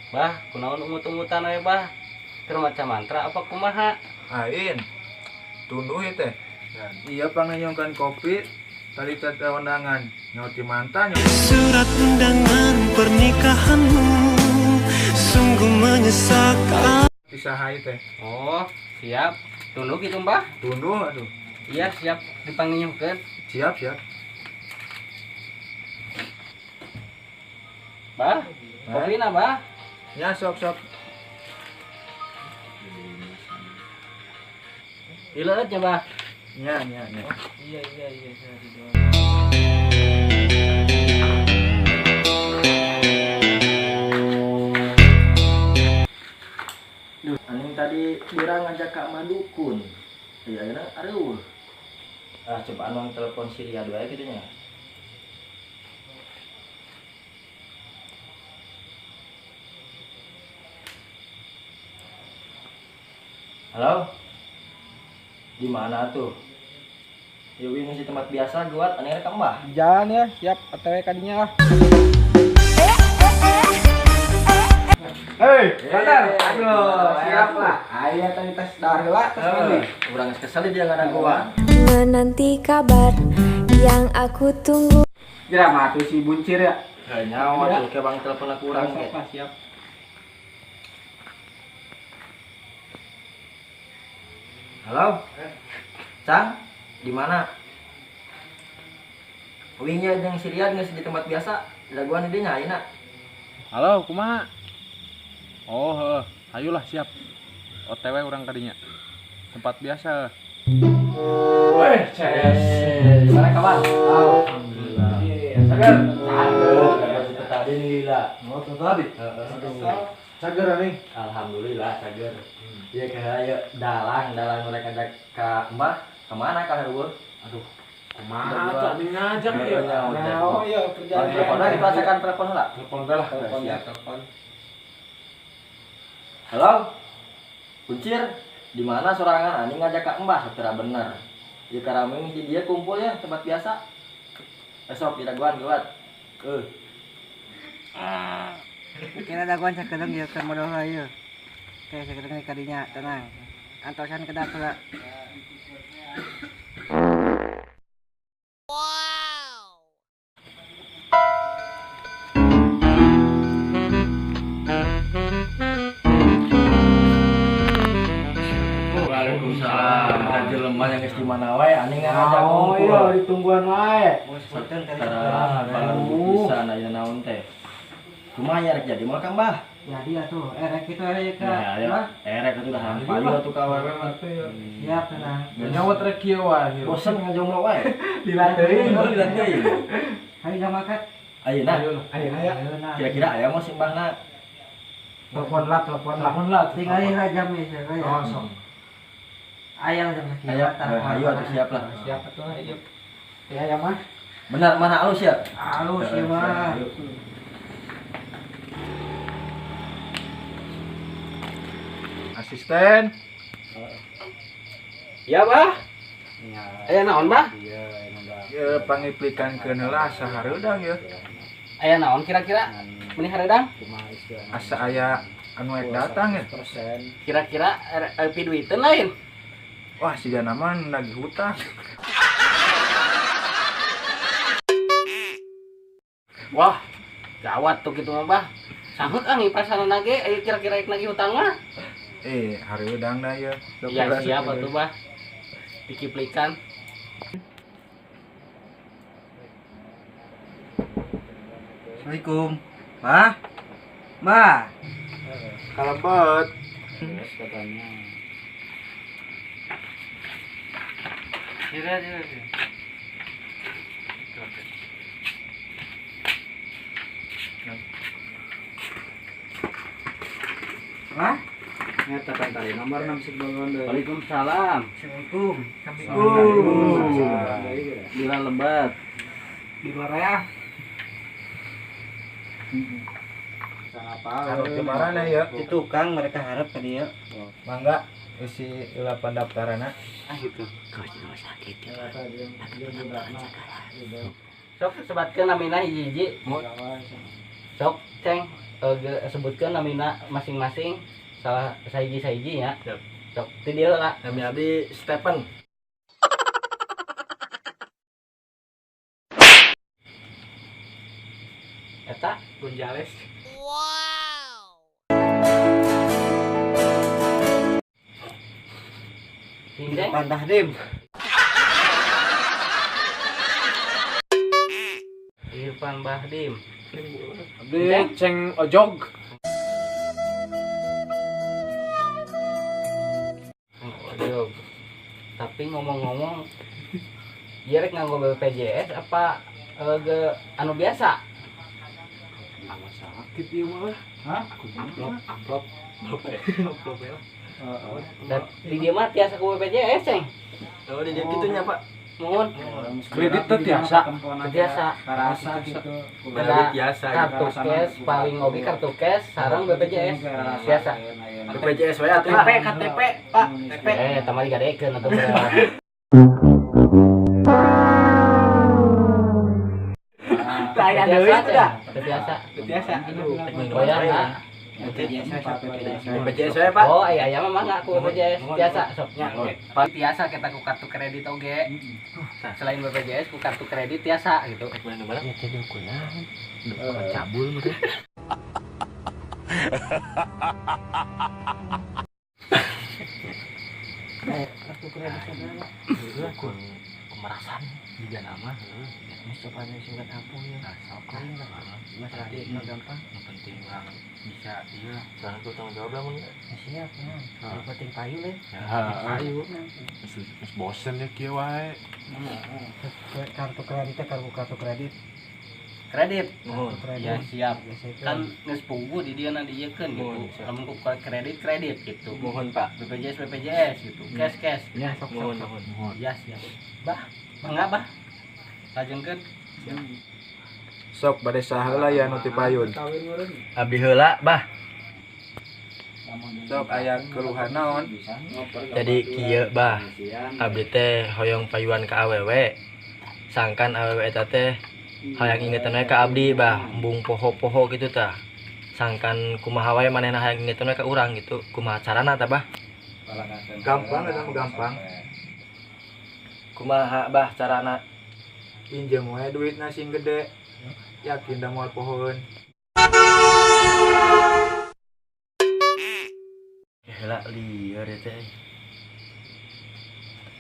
Bah, kunaon umut-umutan we bah? Keur maca mantra apa kumaha? Ain, tunduh ya teh. Iya pangenyongkan kopi, tadi kata undangan, nyoti mantan. Surat undangan pernikahanmu sungguh menyesalkan. Pisahai teh. Oh, siap. Tunduk gitu, Mbah? Tunduh, aduh. Iya, siap dipanggilkeun. Siap, siap. Bah, kopina, Bah. Ya, sok. Dileut nya, Bah. Ya. Iya. Aning tadi kira ngajak Kak Madukun. Iya, ayeuna areueuh. Coba anong telepon si Ria dua gitu nya. Halo? Di mana tuh? Yuk ini si tempat biasa guat aneh rekam Mbah. Jalan ya, siap. OTW kadinya lah. Hei, Aduh, siap lah. Aya tadi tes dar heula tes mandi. Urang geus kesel dia ngana gua. Menanti kabar yang aku tunggu. Kira mah tuh si buncir ya. Nyawa tuh ke bang telepon aku urang ge. Siap. Halo? Cang, di mana? Winya jeung si Riyad geus di tempat biasa. Daguan di dinya ayeuna. Halo, kumaha? Oh, ayolah siap. OTW urang kadinya. Tempat biasa. Weh, Gimana kabar? Alhamdulillah. Sagar. Sagar tadi lila. mau tadi. Cager nih. Alhamdulillah sagar. Ieu kayak dalang mereka ajak ka Mbah. Kemana ka hareueur? Aduh. Kumaha tadi ngajak ya? Oh iya, Telepon dipasangkan telepon heula. Telepon teh lah. Telepon. Halo? Kuncir, di mana sorangan ani ngajak ka Mbah secara bener. Ieu karame di dia kumpul ya tempat biasa. Besok di daguan guat. Kira daguan sakedeung ieu keur modal ieu. Oke, sakedeung kadinya tenang. Antosan kedak heula. Waalaikumsalam. Ada jelema yang geus di mana wae ani ngajak kumpul. Oh iya, ditungguan wae. Tara baru bisa aya naon teh. Kumaha nya rek jadi moal Kang Mbah? Jadi atuh, rek kitu aya ka. Ya, erek atuh dah payu atuh ka awewe mah. Siap tenang. Nyawat rek kieu wae. Bosen ngajomblo wae. Dilateuin. Dilateuin. Hayu jamakat. Ayeuna Ayeuna. kira-kira aya mah simbahna. Telepon lah. Tinggal ieu jam ieu ya. Oh, sok. Aya jam Aya, ayo atuh siap lah. Siap atuh ayo. Ya mah. Benar mana alus ya? Halus ieu mah. Asisten. Iya, Bah. Aya naon, Bah? Ya pangiplikan ke heula sahareudang ya. Aya naon kira-kira? Meni hareudang? Asa aya anu ek datang ya. Kira-kira piduiteun lain. Wah, siga nama nagih hutang. Wah, gawat tuh gitu mah, Bah. Sangheuk pasarana ge aya kira-kira ek nagih hutang mah. Hareudang da ya. Ya siap atuh, Bah. Dikiplikan. Assalamualaikum. Mbah. Mbah. Kalebet. Kira. Mbah. Nyata kan tadi nomor 6 sigbalon deui. Waalaikumsalam. Assalamualaikum. Bila lebat. Di luar ya. Anu kemana ya? Di tukang mereka harap ke dia. Mangga isi ulah pendaftaranna. Gitu. Sok sebatkeun namina hiji-hiji. Sok, Ceng. sebutkeun namina masing-masing salah sahiji nya. Sok ti dieu lah. Kami abdi Stephen. Eta Gonzales. Wow. Pantah dim. Irfan Bahdim. Abdi Ceng Ojog. Aduh. Tapi ngomong-ngomong, dia rek nganggo BPJS apa ge anu biasa? Sakit ieu mah. Hah? Amplop. Dan di dia mah tiasa ku BPJS, Ceng. Oh, di dia gitunya, Pak. Mohon. Kredit teh tiasa. Biasa. Karasa gitu. Ada biasa. kartu cash paling oke kartu cash sareng BPJS biasa. BPJS we atuh. KTP, Pak. KTP. Tamah digadekeun atuh berat. Kayak deui teh dah. Biasa. Biasa. Bayar na. BPJS we, Pak. Oh, aya mah mangga ku BPJS biasa soknya. Paling biasa kita ku kartu kredit oge. Selain BPJS ku kartu kredit biasa gitu. Ya teh kunaon. Cabul mah. Kartu kredit sadaya. Pemerasan juga nama. Coba singkat apa ya? Soalnya Mas Adi mah gampang. Yang penting orang bisa iya. Jangan ku tanggung jawab lah mun. Siap nah. Yang penting payu le. Ayo. Geus bosen ya kieu wae. Kartu kredit teh kartu kredit. Kredit. Mohon. Ya siap. Biasa Kan geus pugu di dieu na dieukeun gitu. Lamun ku kredit gitu. Mohon, Pak. BPJS gitu. Cash. ya sok Mohon. Ya siap. Bah, mangga bah. Lajengkeun. Sok bade saha heula ya nu ti payun. Abdi heula, Bah. Sok aya keluhan naon? Jadi kieu, Bah. Abdi teh hoyong payuan ka awewe. Sangkan awewe eta teh hayang ingetan we ka abdi, Bah. Embung poho-poho gitu tah. Sangkan kumaha wae manehna hayang ingetan we ka urang gitu. Kumaha carana tah, Bah? Gampang eta mah gampang. Kumaha, Bah, carana? Pinjem wae duitna sing gede. Yakin da moal pohon. Heula lieur ya teh.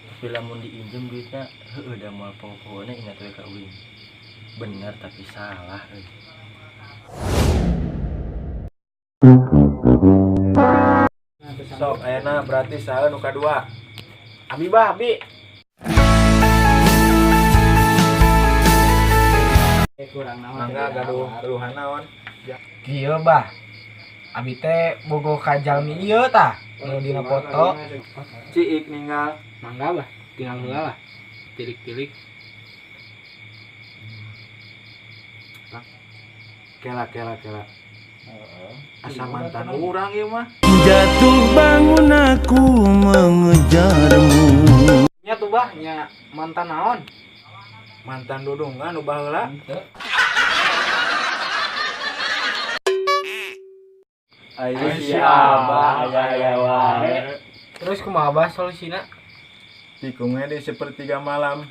Tapi lamun diinjem duitna heueuh da moal poho-pohona ingat we ka uing. Bener tapi salah euy. Sok ayeuna berarti saha nu kadua? Abi bah, Abi. Kurang naon. Mangga gaduh keluhan naon? Kieu bah. Abi teh bogo ka jalmi ieu tah. Nu dina foto. Ciik ninggal. Mangga bah. Tinggal heula lah. Tilik-tilik. Kela. Asa mantan urang ieu mah. Jatuh bangun aku mengejarmu. Nya tuh bah, nya mantan naon? Mantan dudungan nu baheula. Ayo si Abah aya wae. Terus kumaha bah solusina? Tikungnya di sepertiga malam.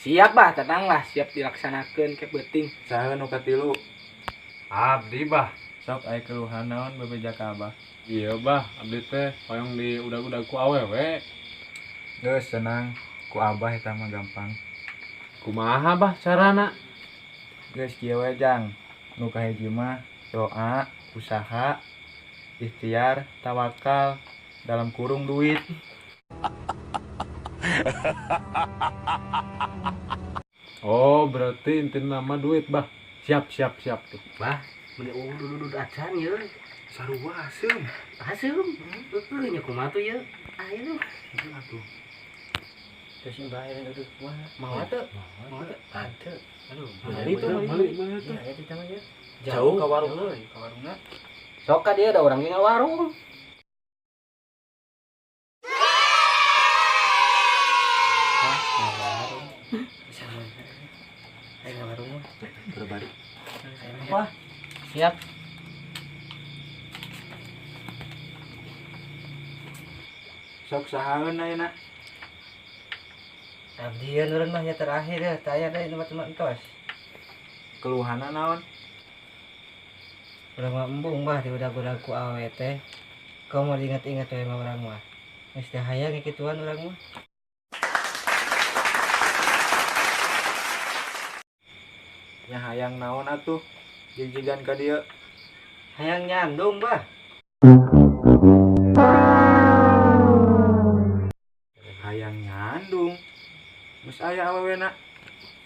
Siap bah, tenang lah, siap dilaksanakeun ke beuting. Saha nu katilu? Abdi, Bah. Sok aya keluhan naon bebeja ka Abah. Iya, Bah. Abdi teh hoyong di udag-udag ku awewe. Geus tenang, ku Abah eta mah gampang. Kumaha, Bah, carana? Geus kieu we Jang. Nu kahiji mah doa, usaha, ikhtiar, tawakal, dalam kurung duit. Oh, berarti inti nama duit, Bah. Siap tuh. Bah, meni duduk acan ye. Sarua asem. Asem. Nya kumaha tuh ye? Ayo. Atuh. Terus bayar duduk kumaha? Mau atuh. Atuh. Aduh, Balik tuh. Ya, eta teh mah ya. jauh ke warung. Ka warungna. Sok ka dia ada orang tinggal warung. Ayo warung mah. Berbalik. Wah, siap. Sok sahaeun ayeuna. Abdi urang mah nya terakhir ya, taya da ini mah entos. Keluhanna naon? Urang mah embung bah di udah ku awe teh. Kau mau diingat-ingat we mah urang mah. Geus teh hayang kituan urang mah. Nya hayang naon atuh? Jijigan ka dieu. Hayang nyandung bah. Hayang nyandung. Geus aya awewena.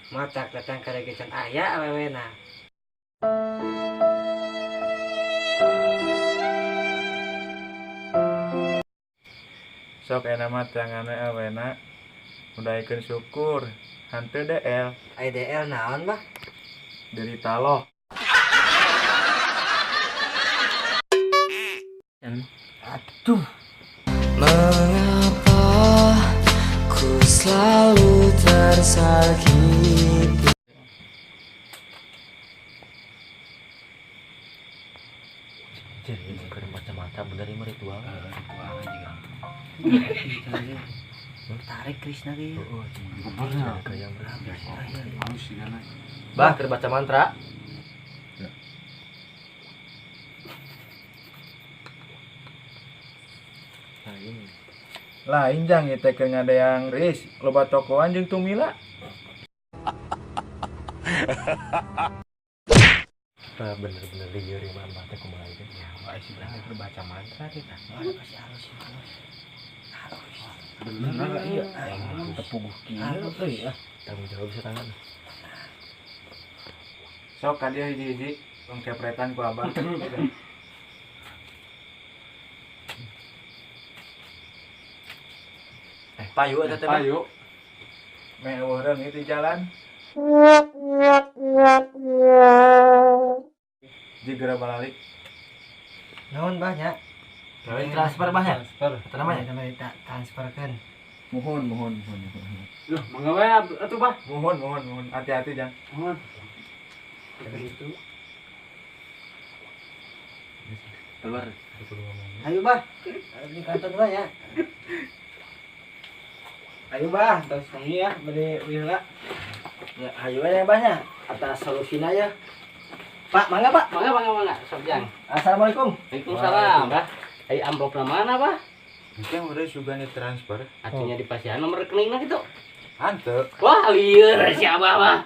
Matak datang ka regecan aya awewena. Sok ena mah tangana awena. Mudaikeun syukur. Hanteu DL. IDL naon bah? Derita loh. Aduh. Mengapa ku selalu tersakiti? Jadi bukan mata-mata bener ini ritual. Tarik Krishna ge. Kayak berapa? Bah, keur baca mantra. Lain jang ieu teh keur ngadeang reis loba tokoan jeung tumila. Bener-bener lieur ieu mah teh kumaha ieu. Ya, bae sih keur baca mantra kita. Ada pasti halus halus. Bener iya. Tepuguh kieu euy ah. Tanggung jawab bisa tangan. Sok ka dieu hiji-hiji pengkepretan ku abah. Payu eta teh. Payu. Me eueureung itu jalan. Jigera balalik. Naon bah nya? Transfer bah ya. Transfer. Eta namanya. Kita transferkan. Mohon. Loh, mangga wae atuh bah. Mohon. Hati-hati jang. Mohon. Keluar. Ayo bah. Di kantor lah ya. Ayo bah, terus ini ya, beri wila. Ya, hayu we banyak atas solusina ya. Pak, mangga Pak. Mangga, sok jang. Assalamualaikum. Waalaikumsalam, Bah. Ai amplop mana, Bah? Engke udah sugane transfer. Atunya dipasihan nomor rekeningna gitu. Hanteu. Wah, lieur si Abah, Bah.